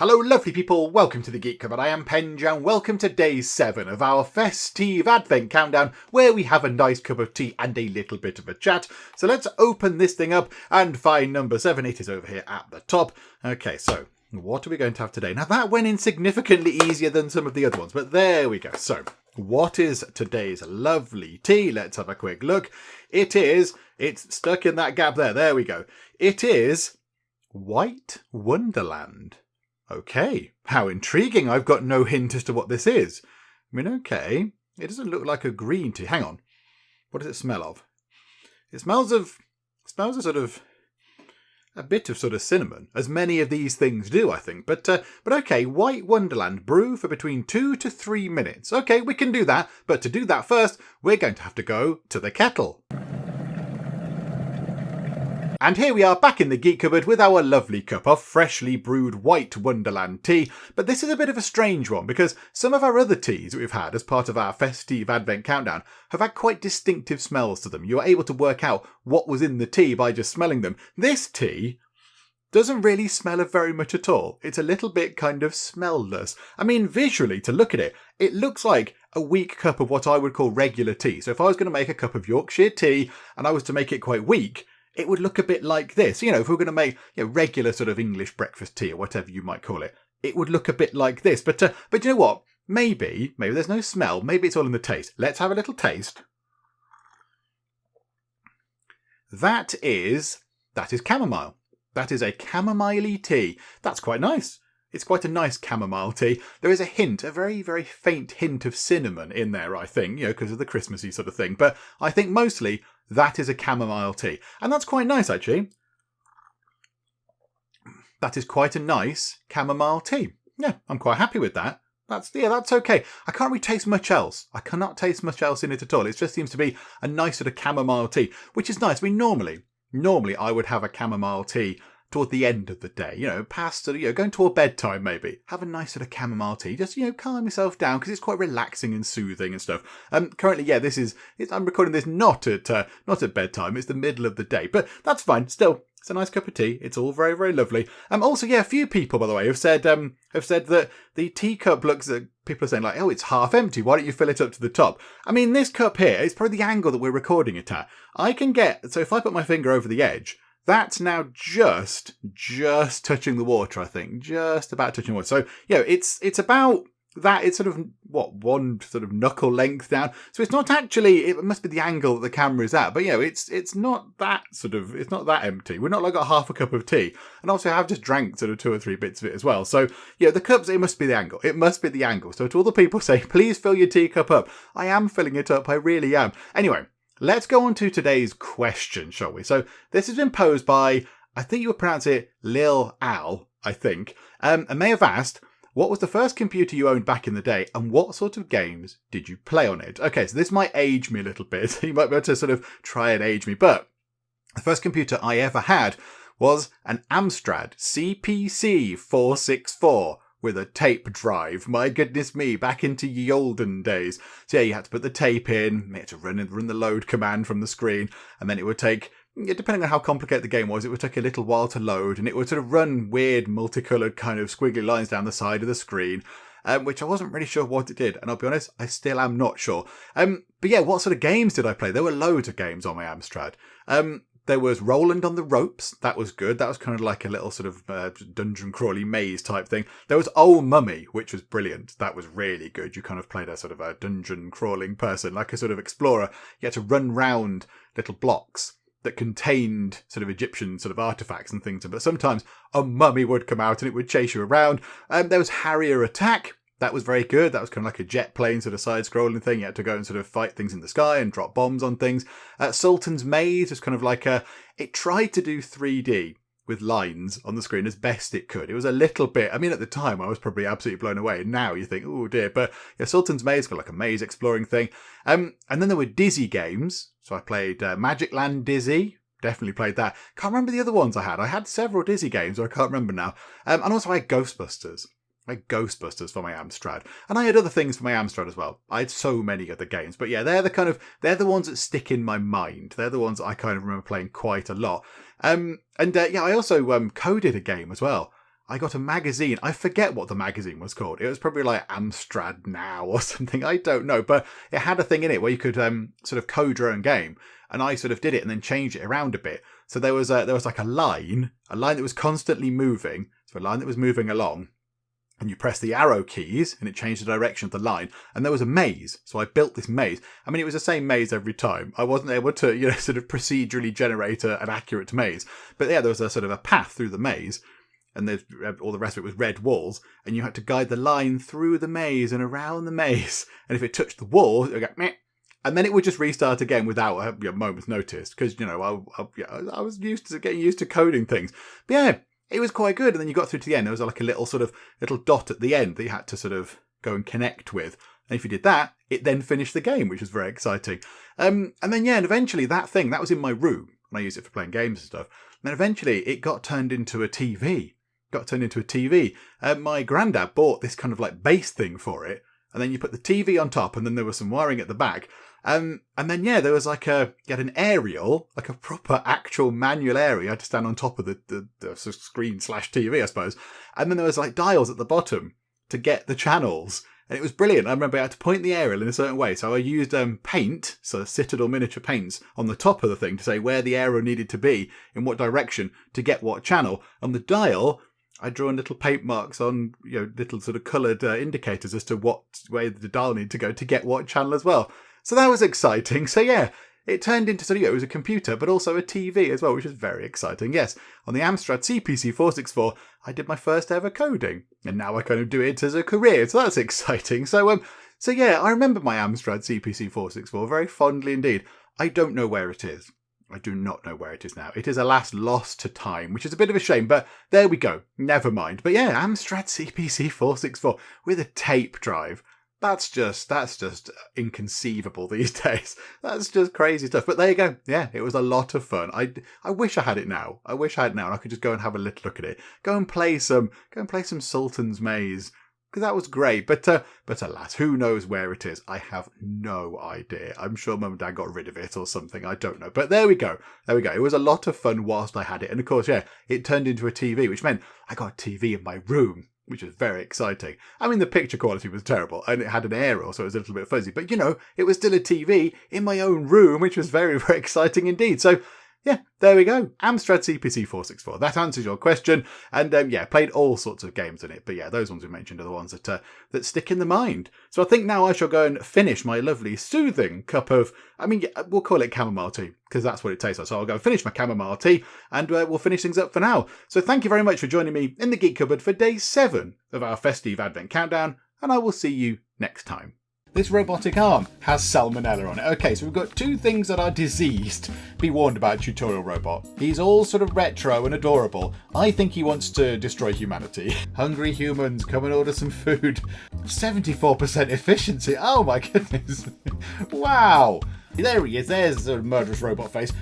Hello lovely people, welcome to the Geek Cupboard. I am Penge and welcome to day 7 of our Fes-tea-ve Advent countdown where we have a nice cup of tea and a little bit of a chat. So let's open this thing up and find number 7. It is over here at the top. Okay, so what are we going to have today? Now that went in significantly easier than some of the other ones, but there we go. So what is today's lovely tea? Let's have a quick look. It's stuck in that gap there we go. It is White Wonderland. Okay, how intriguing. I've got no hint as to what this is. I mean, okay, it doesn't look like a green tea. Hang on. What does it smell of? It smells of sort of a bit of sort of cinnamon, as many of these things do, I think. But okay, White Wonderland, brew for between 2 to 3 minutes. Okay, we can do that, but to do that first, we're going to have to go to the kettle. And here we are back in the Geek Cupboard with our lovely cup of freshly brewed White Wonderland tea. But this is a bit of a strange one because some of our other teas that we've had as part of our Fes-tea-ve Advent countdown have had quite distinctive smells to them. You were able to work out what was in the tea by just smelling them. This tea doesn't really smell of very much at all. It's a little bit kind of smellless. I mean, visually, to look at it, it looks like a weak cup of what I would call regular tea. So if I was going to make a cup of Yorkshire tea and I was to make it quite weak, it would look a bit like this. You know, if we were going to make regular sort of English breakfast tea or whatever you might call it, it would look a bit like this. But you know what? Maybe there's no smell. Maybe it's all in the taste. Let's have a little taste. That is chamomile. That is a chamomile-y tea. That's quite nice. It's quite a nice chamomile tea. There is a hint, a very, very faint hint of cinnamon in there, I think, because of the Christmassy sort of thing. But I think mostly that is a chamomile tea. And that's quite nice, actually. That is quite a nice chamomile tea. Yeah, I'm quite happy with that. That's okay. I can't really taste much else. I cannot taste much else in it at all. It just seems to be a nice sort of chamomile tea, which is nice. I mean, normally I would have a chamomile tea toward the end of the day, past going toward bedtime maybe. Have a nice sort of chamomile tea, just, calm yourself down because it's quite relaxing and soothing and stuff. Currently, I'm recording this not at bedtime, it's the middle of the day, but that's fine. Still, it's a nice cup of tea. It's all very, very lovely. Also, a few people, by the way, have said that the teacup looks, people are saying like, oh, it's half empty. Why don't you fill it up to the top? I mean, this cup here, it's probably the angle that we're recording it at. So if I put my finger over the edge, that's now just touching the water, I think. Just about touching the water. So, it's about that. It's sort of, one sort of knuckle length down. So it's not actually, it must be the angle that the camera is at. But, it's not that it's not that empty. We're not like got half a cup of tea. And also I have just drank sort of 2 or 3 bits of it as well. So, the cups, it must be the angle. It must be the angle. So to all the people say, please fill your teacup up. I am filling it up. I really am. Anyway. Let's go on to today's question, shall we? So this has been posed by, I think you would pronounce it Lil Al, I think. And they have asked, what was the first computer you owned back in the day and what sort of games did you play on it? Okay, so this might age me a little bit. You might be able to sort of try and age me. But the first computer I ever had was an Amstrad CPC 464. With a tape drive. My goodness me, back into ye olden days. So you had to put the tape in, you had to run the load command from the screen, and then it would take, depending on how complicated the game was, it would take a little while to load, and it would sort of run weird, multicoloured kind of squiggly lines down the side of the screen, which I wasn't really sure what it did, and I'll be honest, I still am not sure. But what sort of games did I play? There were loads of games on my Amstrad. There was Roland on the Ropes. That was good. That was kind of like a little sort of dungeon crawly maze type thing. There was Old Mummy, which was brilliant. That was really good. You kind of played a sort of a dungeon crawling person, like a sort of explorer. You had to run round little blocks that contained sort of Egyptian sort of artifacts and things. But sometimes a mummy would come out and it would chase you around. There was Harrier Attack. That was very good. That was kind of like a jet plane sort of side-scrolling thing. You had to go and sort of fight things in the sky and drop bombs on things. Sultan's Maze was kind of like it tried to do 3D with lines on the screen as best it could. It was a little bit, I mean, at the time I was probably absolutely blown away. Now you think, oh dear. But Sultan's Maze got like a maze exploring thing. And then there were Dizzy games. So I played Magic Land Dizzy. Definitely played that. Can't remember the other ones I had. I had several Dizzy games, or I can't remember now. And also I had Ghostbusters. Like Ghostbusters for my Amstrad. And I had other things for my Amstrad as well. I had so many other games. But they're the ones that stick in my mind. They're the ones that I kind of remember playing quite a lot. I also coded a game as well. I got a magazine. I forget what the magazine was called. It was probably like Amstrad Now or something. I don't know. But it had a thing in it where you could sort of code your own game. And I sort of did it and then changed it around a bit. So there was like a line that was constantly moving. So a line that was moving along. And you press the arrow keys and it changed the direction of the line. And there was a maze. So I built this maze. I mean, it was the same maze every time. I wasn't able to, sort of procedurally generate an accurate maze. But yeah, there was a sort of a path through the maze. And all the rest of it was red walls. And you had to guide the line through the maze and around the maze. And if it touched the wall, it would go, meh. And then it would just restart again without a moment's notice. Because, I was getting used to coding things. But yeah. It was quite good. And then you got through to the end. There was like a little dot at the end that you had to sort of go and connect with. And if you did that, it then finished the game, which was very exciting. And then, and eventually that was in my room. And I used it for playing games and stuff. And then eventually it got turned into a TV. My granddad bought this kind of like base thing for it. And then you put the TV on top and then there was some wiring at the back. And then, there was you had an aerial, like a proper actual manual aerial. You had to stand on top of the screen/TV, I suppose. And then there was like dials at the bottom to get the channels. And it was brilliant. I remember I had to point the aerial in a certain way. So I used paint, so Citadel miniature paints, on the top of the thing to say where the aerial needed to be, in what direction, to get what channel. On the dial, I drawn little paint marks on, little sort of coloured indicators as to what way the dial needed to go to get what channel as well. So that was exciting. So it turned into it was a computer, but also a TV as well, which is very exciting. Yes, on the Amstrad CPC 464, I did my first ever coding, and now I kind of do it as a career. So that's exciting. So I remember my Amstrad CPC 464 very fondly indeed. I don't know where it is. I do not know where it is now. It is alas lost to time, which is a bit of a shame, but there we go. Never mind. But Amstrad CPC 464 with a tape drive. That's just inconceivable these days. That's just crazy stuff. But there you go. Yeah, it was a lot of fun. I wish I had it now. And I could just go and have a little look at it. Go and play some Sultan's Maze. Because that was great. But alas, who knows where it is? I have no idea. I'm sure Mum and Dad got rid of it or something. I don't know. But there we go. It was a lot of fun whilst I had it. And of course, it turned into a TV, which meant I got a TV in my room, which was very exciting. I mean, the picture quality was terrible, and it had an aerial, so it was a little bit fuzzy. But, it was still a TV in my own room, which was very, very exciting indeed. So, there we go. Amstrad CPC 464. That answers your question. And, played all sorts of games in it. But, those ones we mentioned are the ones that stick in the mind. So I think now I shall go and finish my lovely soothing cup of, we'll call it chamomile tea, because that's what it tastes like. So I'll go and finish my chamomile tea, and we'll finish things up for now. So thank you very much for joining me in the Geek Cupboard for day 7 of our Fes-tea-ve Advent Countdown, and I will see you next time. This robotic arm has salmonella on it. Okay, so we've got 2 things that are diseased. Be warned about tutorial robot. He's all sort of retro and adorable. I think he wants to destroy humanity. Hungry humans, come and order some food. 74% efficiency. Oh my goodness. Wow. There he is. There's a murderous robot face.